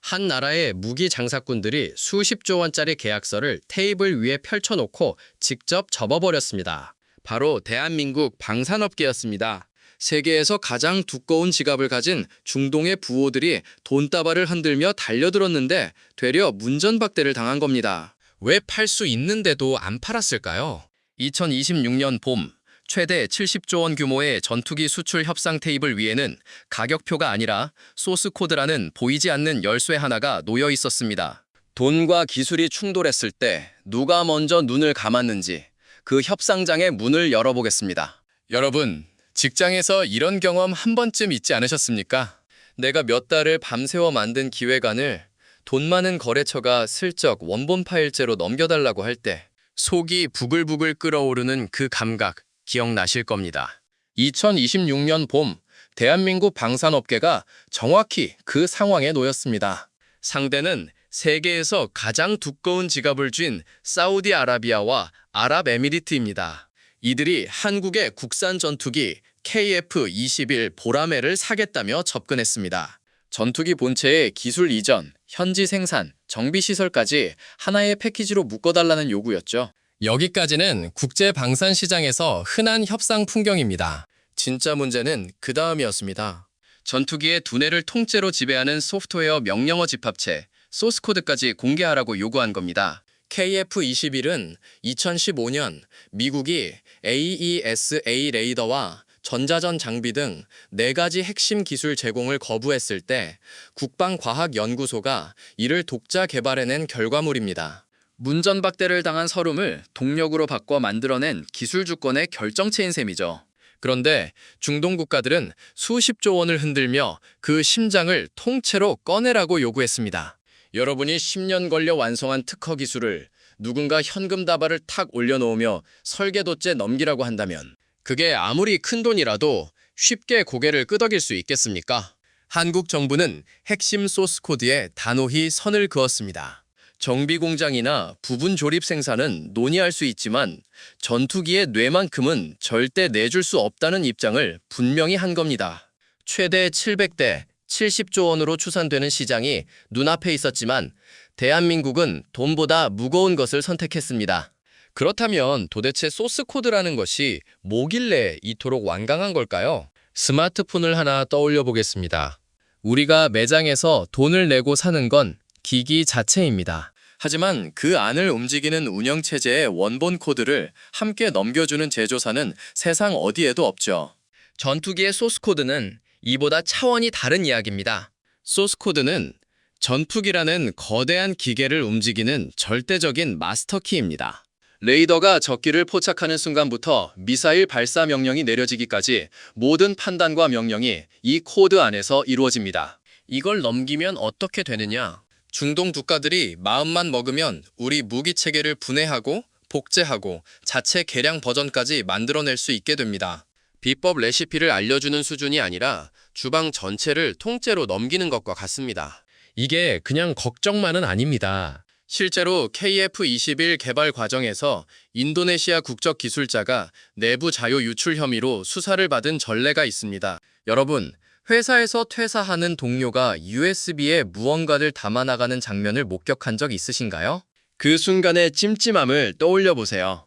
한 나라의 무기 장사꾼들이 수십조 원짜리 계약서를 테이블 위에 펼쳐놓고 직접 접어버렸습니다. 바로 대한민국 방산업계였습니다. 세계에서 가장 두꺼운 지갑을 가진 중동의 부호들이 돈다발을 흔들며 달려들었는데 되려 문전박대를 당한 겁니다. 왜 팔 수 있는데도 안 팔았을까요? 2026년 봄, 최대 70조 원 규모의 전투기 수출 협상 테이블 위에는 가격표가 아니라 소스 코드라는 보이지 않는 열쇠 하나가 놓여 있었습니다. 돈과 기술이 충돌했을 때 누가 먼저 눈을 감았는지 그 협상장의 문을 열어보겠습니다. 여러분, 직장에서 이런 경험 한 번쯤 있지 않으셨습니까? 내가 몇 달을 밤새워 만든 기획안을 돈 많은 거래처가 슬쩍 원본 파일째로 넘겨달라고 할 때 속이 부글부글 끓어오르는 그 감각 기억나실 겁니다. 2026년 봄, 대한민국 방산업계가 정확히 그 상황에 놓였습니다. 상대는 세계에서 가장 두꺼운 지갑을 쥔 사우디아라비아와 아랍에미리트입니다. 이들이 한국의 국산 전투기 KF-21 보라매를 사겠다며 접근했습니다. 전투기 본체의 기술 이전, 현지 생산, 정비시설까지 하나의 패키지로 묶어달라는 요구였죠. 여기까지는 국제 방산 시장에서 흔한 협상 풍경입니다. 진짜 문제는 그 다음이었습니다. 전투기의 두뇌를 통째로 지배하는 소프트웨어 명령어 집합체, 소스코드까지 공개하라고 요구한 겁니다. KF-21은 2015년 미국이 AESA 레이더와 전자전 장비 등 4가지 핵심 기술 제공을 거부했을 때 국방과학연구소가 이를 독자 개발해낸 결과물입니다. 문전박대를 당한 서름을 동력으로 바꿔 만들어낸 기술 주권의 결정체인 셈이죠. 그런데 중동 국가들은 수십조 원을 흔들며 그 심장을 통째로 꺼내라고 요구했습니다. 여러분이 10년 걸려 완성한 특허 기술을 누군가 현금 다발을 탁 올려놓으며 설계도째 넘기라고 한다면 그게 아무리 큰 돈이라도 쉽게 고개를 끄덕일 수 있겠습니까? 한국 정부는 핵심 소스 코드에 단호히 선을 그었습니다. 정비 공장이나 부분 조립 생산은 논의할 수 있지만 전투기의 뇌만큼은 절대 내줄 수 없다는 입장을 분명히 한 겁니다. 최대 700대, 70조 원으로 추산되는 시장이 눈앞에 있었지만 대한민국은 돈보다 무거운 것을 선택했습니다. 그렇다면 도대체 소스 코드라는 것이 뭐길래 이토록 완강한 걸까요? 스마트폰을 하나 떠올려 보겠습니다. 우리가 매장에서 돈을 내고 사는 건 기기 자체입니다. 하지만 그 안을 움직이는 운영체제의 원본 코드를 함께 넘겨주는 제조사는 세상 어디에도 없죠. 전투기의 소스 코드는 이보다 차원이 다른 이야기입니다. 소스 코드는 전투기라는 거대한 기계를 움직이는 절대적인 마스터키입니다. 레이더가 적기를 포착하는 순간부터 미사일 발사 명령이 내려지기까지 모든 판단과 명령이 이 코드 안에서 이루어집니다. 이걸 넘기면 어떻게 되느냐? 중동 국가들이 마음만 먹으면 우리 무기 체계를 분해하고 복제하고 자체 개량 버전까지 만들어낼 수 있게 됩니다. 비법 레시피를 알려주는 수준이 아니라 주방 전체를 통째로 넘기는 것과 같습니다. 이게 그냥 걱정만은 아닙니다. 실제로 KF-21 개발 과정에서 인도네시아 국적 기술자가 내부 자료 유출 혐의로 수사를 받은 전례가 있습니다. 여러분, 회사에서 퇴사하는 동료가 USB에 무언가를 담아나가는 장면을 목격한 적 있으신가요? 그 순간의 찜찜함을 떠올려 보세요.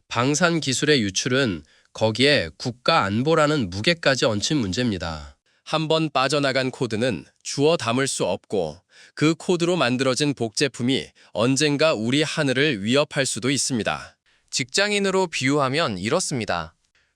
방산 기술의 유출은 거기에 국가 안보라는 무게까지 얹힌 문제입니다. 한번 빠져나간 코드는 주워 담을 수 없고 그 코드로 만들어진 복제품이 언젠가 우리 하늘을 위협할 수도 있습니다. 직장인으로 비유하면 이렇습니다.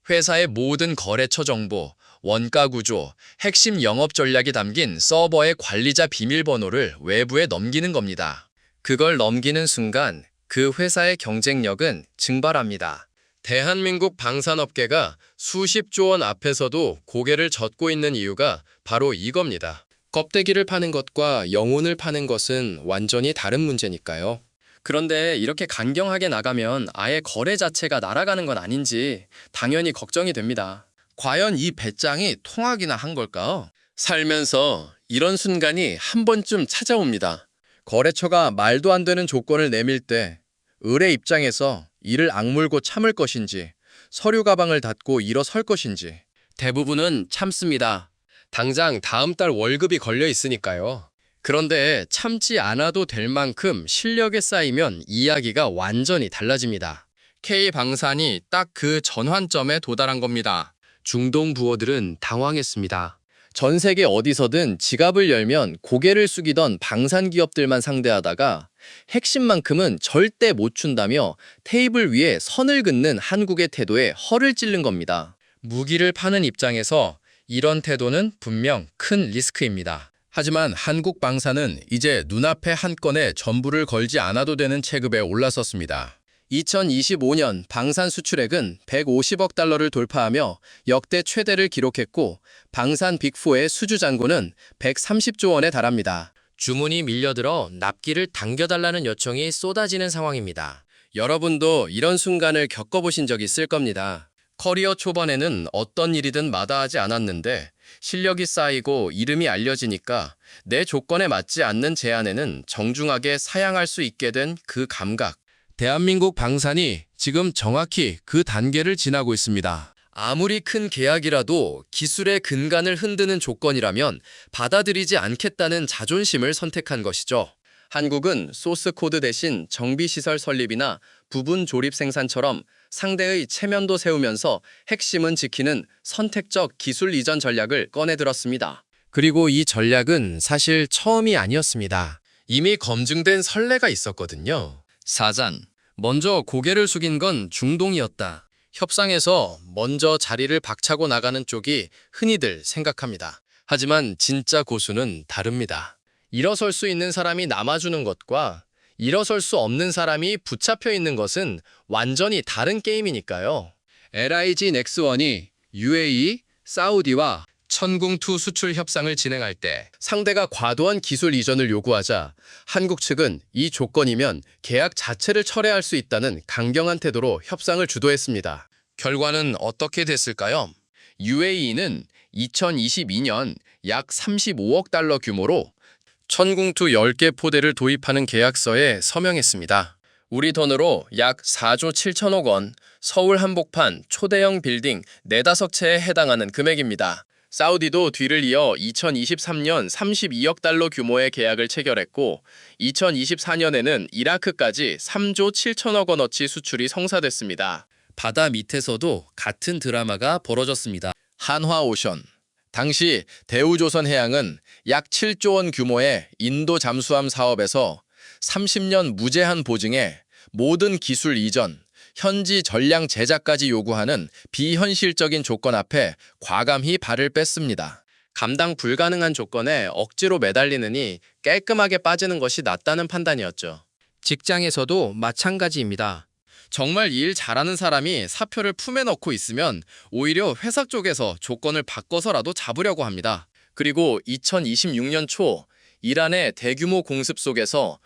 회사의 모든 거래처 정보, 원가 구조, 핵심 영업 전략이 담긴 서버의 관리자 비밀번호를 외부에 넘기는 겁니다. 그걸 넘기는 순간 그 회사의 경쟁력은 증발합니다. 대한민국 방산업계가 수십조 원 앞에서도 고개를 젓고 있는 이유가 바로 이겁니다. 껍데기를 파는 것과 영혼을 파는 것은 완전히 다른 문제니까요. 그런데 이렇게 강경하게 나가면 아예 거래 자체가 날아가는 건 아닌지 당연히 걱정이 됩니다. 과연 이 배짱이 통하기나 한 걸까요? 살면서 이런 순간이 한 번쯤 찾아옵니다. 거래처가 말도 안 되는 조건을 내밀 때 을의 입장에서 이를 악물고 참을 것인지 서류 가방을 닫고 일어설 것인지 대부분은 참습니다. 당장 다음 달 월급이 걸려 있으니까요. 그런데 참지 않아도 될 만큼 실력에 쌓이면 이야기가 완전히 달라집니다. K방산이 딱 그 전환점에 도달한 겁니다. 중동 부호들은 당황했습니다. 전 세계 어디서든 지갑을 열면 고개를 숙이던 방산 기업들만 상대하다가 핵심만큼은 절대 못 춘다며 테이블 위에 선을 긋는 한국의 태도에 허를 찔른 겁니다. 무기를 파는 입장에서 이런 태도는 분명 큰 리스크입니다. 하지만 한국 방산은 이제 눈앞에 한 건에 전부를 걸지 않아도 되는 체급에 올라섰습니다. 2025년 방산 수출액은 150억 달러를 돌파하며 역대 최대를 기록했고 방산 빅4의 수주 잔고는 130조 원에 달합니다. 주문이 밀려들어 납기를 당겨달라는 요청이 쏟아지는 상황입니다. 여러분도 이런 순간을 겪어보신 적 있을 겁니다. 커리어 초반에는 어떤 일이든 마다하지 않았는데 실력이 쌓이고 이름이 알려지니까 내 조건에 맞지 않는 제안에는 정중하게 사양할 수 있게 된 그 감각. 대한민국 방산이 지금 정확히 그 단계를 지나고 있습니다. 아무리 큰 계약이라도 기술의 근간을 흔드는 조건이라면 받아들이지 않겠다는 자존심을 선택한 것이죠. 한국은 소스 코드 대신 정비시설 설립이나 부분 조립 생산처럼 상대의 체면도 세우면서 핵심은 지키는 선택적 기술 이전 전략을 꺼내들었습니다. 그리고 이 전략은 사실 처음이 아니었습니다. 이미 검증된 선례가 있었거든요. 사잔. 먼저 고개를 숙인 건 중동이었다. 협상에서 먼저 자리를 박차고 나가는 쪽이 흔히들 생각합니다. 하지만 진짜 고수는 다릅니다. 일어설 수 있는 사람이 남아주는 것과 일어설 수 없는 사람이 붙잡혀 있는 것은 완전히 다른 게임이니까요. LIG 넥스원이 UAE, 사우디와 천궁2 수출 협상을 진행할 때 상대가 과도한 기술 이전을 요구하자 한국 측은 이 조건이면 계약 자체를 철회할 수 있다는 강경한 태도로 협상을 주도했습니다. 결과는 어떻게 됐을까요? UAE는 2022년 약 35억 달러 규모로 천궁2 10개 포대를 도입하는 계약서에 서명했습니다. 우리 돈으로 약 4조 7천억 원, 서울 한복판 초대형 빌딩 4~5채에 해당하는 금액입니다. 사우디도 뒤를 이어 2023년 32억 달러 규모의 계약을 체결했고 2024년에는 이라크까지 3조 7천억 원어치 수출이 성사됐습니다. 바다 밑에서도 같은 드라마가 벌어졌습니다. 한화오션. 당시 대우조선해양은 약 7조 원 규모의 인도 잠수함 사업에서 30년 무제한 보증에 모든 기술 이전, 현지 전량 제작까지 요구하는 비현실적인 조건 앞에 과감히 발을 뺐습니다. 감당 불가능한 조건에 억지로 매달리느니 깔끔하게 빠지는 것이 낫다는 판단이었죠. 직장에서도 마찬가지입니다. 정말 일 잘하는 사람이 사표를 품에 넣고 있으면 오히려 회사 쪽에서 조건을 바꿔서라도 잡으려고 합니다. 그리고 2026년 초 이란의 대규모 공습 속에서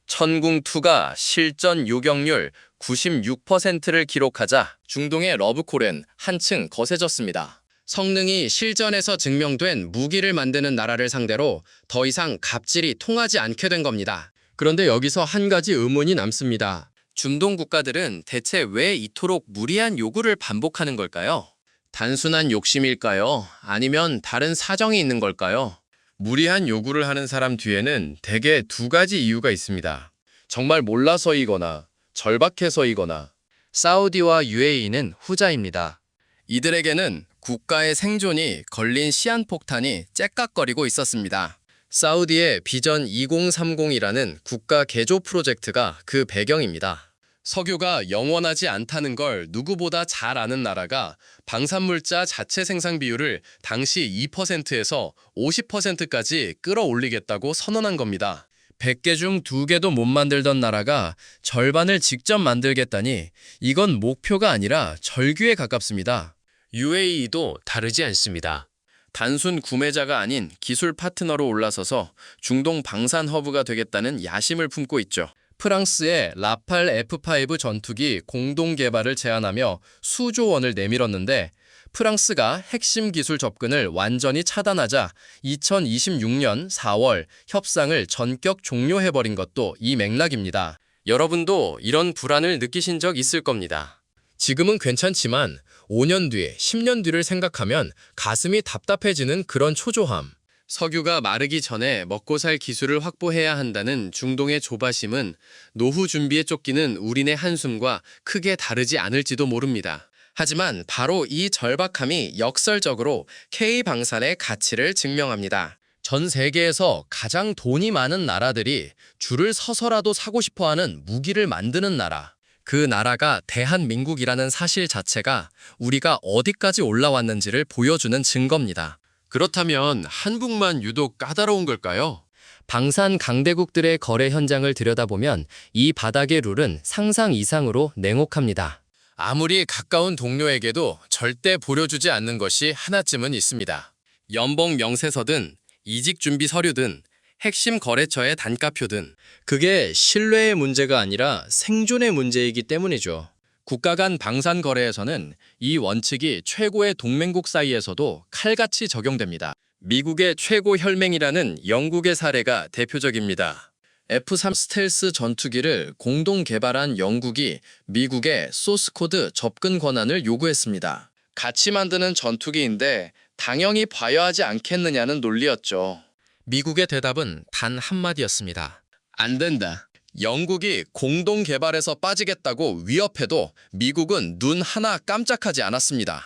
천궁2가 실전 요격률 96%를 기록하자 중동의 러브콜은 한층 거세졌습니다. 성능이 실전에서 증명된 무기를 만드는 나라를 상대로 더 이상 갑질이 통하지 않게 된 겁니다. 그런데 여기서 한 가지 의문이 남습니다. 중동 국가들은 대체 왜 이토록 무리한 요구를 반복하는 걸까요? 단순한 욕심일까요? 아니면 다른 사정이 있는 걸까요? 무리한 요구를 하는 사람 뒤에는 대개 두 가지 이유가 있습니다. 정말 몰라서이거나 절박해서이거나. 사우디와 UAE는 후자입니다. 이들에게는 국가의 생존이 걸린 시한폭탄이 째깍거리고 있었습니다. 사우디의 비전 2030이라는 국가 개조 프로젝트가 그 배경입니다. 석유가 영원하지 않다는 걸 누구보다 잘 아는 나라가 방산물자 자체 생산 비율을 당시 2%에서 50%까지 끌어올리겠다고 선언한 겁니다. 100개 중 2개도 못 만들던 나라가 절반을 직접 만들겠다니 이건 목표가 아니라 절규에 가깝습니다. UAE도 다르지 않습니다. 단순 구매자가 아닌 기술 파트너로 올라서서 중동 방산 허브가 되겠다는 야심을 품고 있죠. 프랑스의 라팔 F5 전투기 공동 개발을 제안하며 수조 원을 내밀었는데 프랑스가 핵심 기술 접근을 완전히 차단하자 2026년 4월 협상을 전격 종료해버린 것도 이 맥락입니다. 여러분도 이런 불안을 느끼신 적 있을 겁니다. 지금은 괜찮지만 5년 뒤, 10년 뒤를 생각하면 가슴이 답답해지는 그런 초조함. 석유가 마르기 전에 먹고 살 기술을 확보해야 한다는 중동의 조바심은 노후 준비에 쫓기는 우리네 한숨과 크게 다르지 않을지도 모릅니다. 하지만 바로 이 절박함이 역설적으로 K방산의 가치를 증명합니다. 전 세계에서 가장 돈이 많은 나라들이 줄을 서서라도 사고 싶어하는 무기를 만드는 나라. 그 나라가 대한민국이라는 사실 자체가 우리가 어디까지 올라왔는지를 보여주는 증거입니다. 그렇다면 한국만 유독 까다로운 걸까요? 방산 강대국들의 거래 현장을 들여다보면 이 바닥의 룰은 상상 이상으로 냉혹합니다. 아무리 가까운 동료에게도 절대 보여주지 않는 것이 하나쯤은 있습니다. 연봉 명세서든 이직 준비 서류든 핵심 거래처의 단가표든 그게 신뢰의 문제가 아니라 생존의 문제이기 때문이죠. 국가 간 방산 거래에서는 이 원칙이 최고의 동맹국 사이에서도 칼같이 적용됩니다. 미국의 최고 혈맹이라는 영국의 사례가 대표적입니다. F-3 스텔스 전투기를 공동 개발한 영국이 미국에 소스코드 접근 권한을 요구했습니다. 같이 만드는 전투기인데 당연히 봐야 하지 않겠느냐는 논리였죠. 미국의 대답은 단 한마디였습니다. 안 된다. 영국이 공동 개발에서 빠지겠다고 위협해도 미국은 눈 하나 깜짝하지 않았습니다.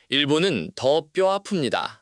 일본은 더 뼈 아픕니다.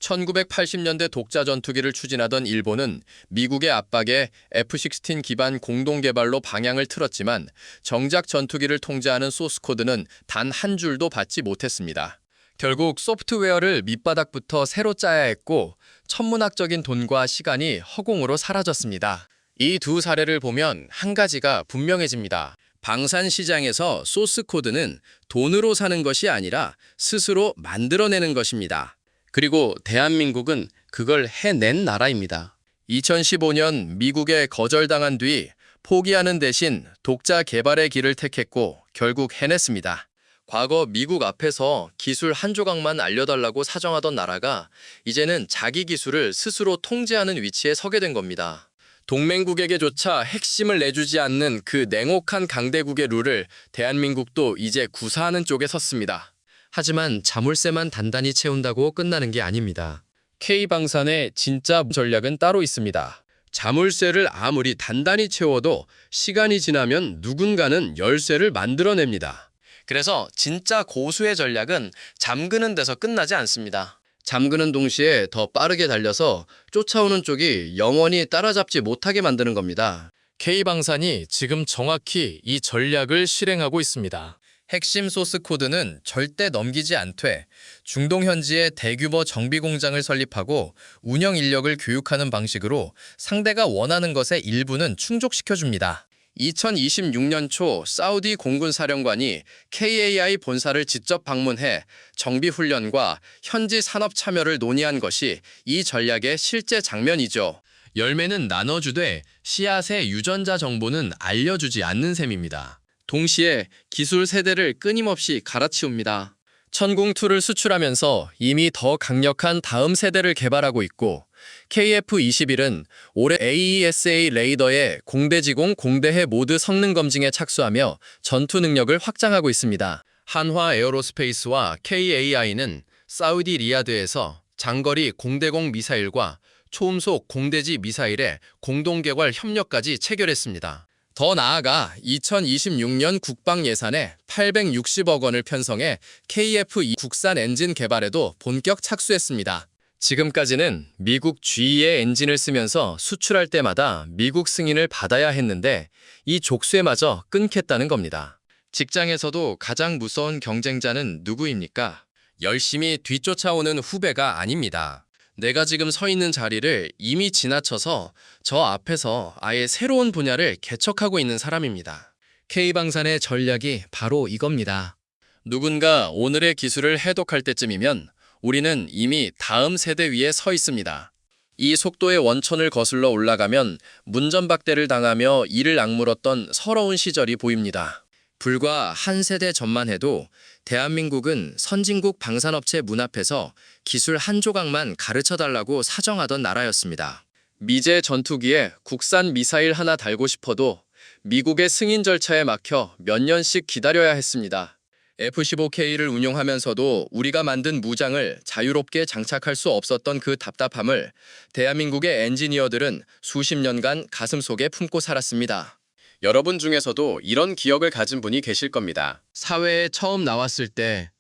1980년대 독자 전투기를 추진하던 일본은 미국의 압박에 F-16 기반 공동 개발로 방향을 틀었지만 정작 전투기를 통제하는 소스코드는 단 한 줄도 받지 못했습니다. 결국 소프트웨어를 밑바닥부터 새로 짜야 했고 천문학적인 돈과 시간이 허공으로 사라졌습니다. 이 두 사례를 보면 한 가지가 분명해집니다. 방산 시장에서 소스 코드는 돈으로 사는 것이 아니라 스스로 만들어내는 것입니다. 그리고 대한민국은 그걸 해낸 나라입니다. 2015년 미국에 거절당한 뒤 포기하는 대신 독자 개발의 길을 택했고 결국 해냈습니다. 과거 미국 앞에서 기술 한 조각만 알려달라고 사정하던 나라가 이제는 자기 기술을 스스로 통제하는 위치에 서게 된 겁니다. 동맹국에게조차 핵심을 내주지 않는 그 냉혹한 강대국의 룰을 대한민국도 이제 구사하는 쪽에 섰습니다. 하지만 자물쇠만 단단히 채운다고 끝나는 게 아닙니다. K방산의 진짜 전략은 따로 있습니다. 자물쇠를 아무리 단단히 채워도 시간이 지나면 누군가는 열쇠를 만들어냅니다. 그래서 진짜 고수의 전략은 잠그는 데서 끝나지 않습니다. 잠그는 동시에 더 빠르게 달려서 쫓아오는 쪽이 영원히 따라잡지 못하게 만드는 겁니다. K방산이 지금 정확히 이 전략을 실행하고 있습니다. 핵심 소스 코드는 절대 넘기지 않되 중동 현지에 대규모 정비 공장을 설립하고 운영 인력을 교육하는 방식으로 상대가 원하는 것의 일부는 충족시켜줍니다. 2026년 초 사우디 공군 사령관이 KAI 본사를 직접 방문해 정비 훈련과 현지 산업 참여를 논의한 것이 이 전략의 실제 장면이죠. 열매는 나눠주되 씨앗의 유전자 정보는 알려주지 않는 셈입니다. 동시에 기술 세대를 끊임없이 갈아치웁니다. 천궁2를 수출하면서 이미 더 강력한 다음 세대를 개발하고 있고 KF-21은 올해 AESA 레이더의 공대지공, 공대해 모드 성능 검증에 착수하며 전투 능력을 확장하고 있습니다. 한화 에어로스페이스와 KAI는 사우디 리야드에서 장거리 공대공 미사일과 초음속 공대지 미사일의 공동 개발 협력까지 체결했습니다. 더 나아가 2026년 국방 예산에 860억 원을 편성해 KF-2 국산 엔진 개발에도 본격 착수했습니다. 지금까지는 미국 GE의 엔진을 쓰면서 수출할 때마다 미국 승인을 받아야 했는데 이 족쇄마저 끊겠다는 겁니다. 직장에서도 가장 무서운 경쟁자는 누구입니까? 열심히 뒤쫓아오는 후배가 아닙니다. 내가 지금 서 있는 자리를 이미 지나쳐서 저 앞에서 아예 새로운 분야를 개척하고 있는 사람입니다. K방산의 전략이 바로 이겁니다. 누군가 오늘의 기술을 해독할 때쯤이면 우리는 이미 다음 세대 위에 서 있습니다. 이 속도의 원천을 거슬러 올라가면 문전박대를 당하며 이를 악물었던 서러운 시절이 보입니다. 불과 한 세대 전만 해도 대한민국은 선진국 방산업체 문 앞에서 기술 한 조각만 가르쳐달라고 사정하던 나라였습니다. 미제 전투기에 국산 미사일 하나 달고 싶어도 미국의 승인 절차에 막혀 몇 년씩 기다려야 했습니다. F-15K를 운용하면서도 우리가 만든 무장을 자유롭게 장착할 수 없었던 그 답답함을 대한민국의 엔지니어들은 수십 년간 가슴속에 품고 살았습니다. 여러분 중에서도 이런 기억을 가진 분이 계실 겁니다. 사회에 처음 나왔을 때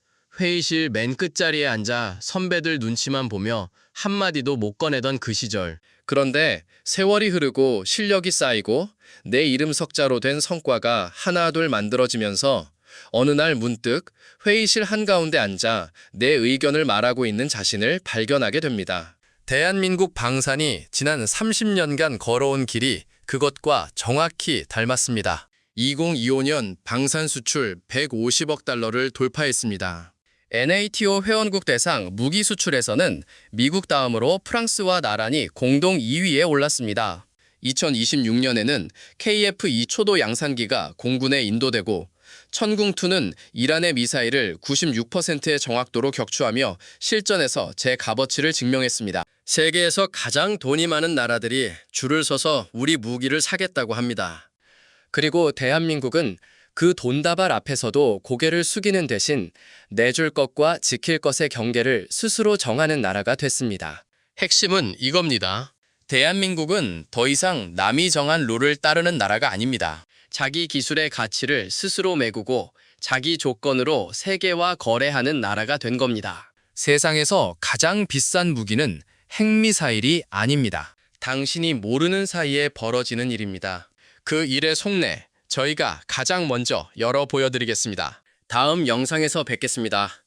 회의실 맨 끝자리에 앉아 선배들 눈치만 보며 한마디도 못 꺼내던 그 시절. 그런데 세월이 흐르고 실력이 쌓이고 내 이름 석자로 된 성과가 하나둘 만들어지면서 어느 날 문득 회의실 한가운데 앉아 내 의견을 말하고 있는 자신을 발견하게 됩니다. 대한민국 방산이 지난 30년간 걸어온 길이 그것과 정확히 닮았습니다. 2025년 방산 수출 150억 달러를 돌파했습니다. NATO 회원국 대상 무기 수출에서는 미국 다음으로 프랑스와 나란히 공동 2위에 올랐습니다. 2026년에는 KF-2 초도 양산기가 공군에 인도되고 천궁2는 이란의 미사일을 96%의 정확도로 격추하며 실전에서 제 값어치를 증명했습니다. 세계에서 가장 돈이 많은 나라들이 줄을 서서 우리 무기를 사겠다고 합니다. 그리고 대한민국은 그 돈다발 앞에서도 고개를 숙이는 대신 내줄 것과 지킬 것의 경계를 스스로 정하는 나라가 됐습니다. 핵심은 이겁니다. 대한민국은 더 이상 남이 정한 룰을 따르는 나라가 아닙니다. 자기 기술의 가치를 스스로 매구고 자기 조건으로 세계와 거래하는 나라가 된 겁니다. 세상에서 가장 비싼 무기는 핵미사일이 아닙니다. 당신이 모르는 사이에 벌어지는 일입니다. 그 일의 속내, 저희가 가장 먼저 열어 보여드리겠습니다. 다음 영상에서 뵙겠습니다.